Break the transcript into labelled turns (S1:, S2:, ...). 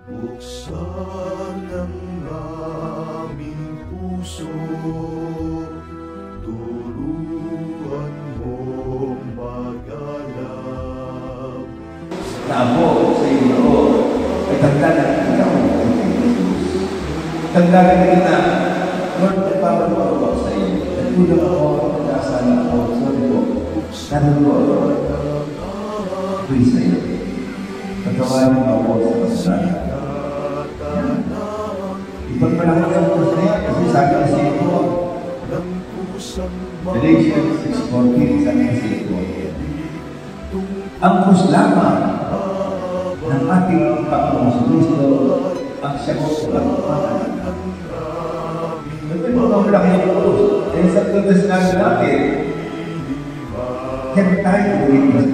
S1: Buksan ang aming puso, turuan mong mag-alap.
S2: Tabo sa iyo, Lord, ay tagdagan ikaw. Tagdagan kita, Lord, nagpapagawa sa iyo. Nagpulang ako, nagkasan ako, sorry po. Nanulo, Lord, tuloy sa iyo. Pagkawalan mo ako sa kasalanan. Ipagmalaki ang Diyos na yan, kasi sabi na sa ito, Galatians 6:14, sabi na sa ito, ang krus lamang ng ating Panginoong Kristo ang siyang kapatawaran. Ito yung mga malaki ng krus. Dahil sa tutas namin natin, yan tayo ulit mas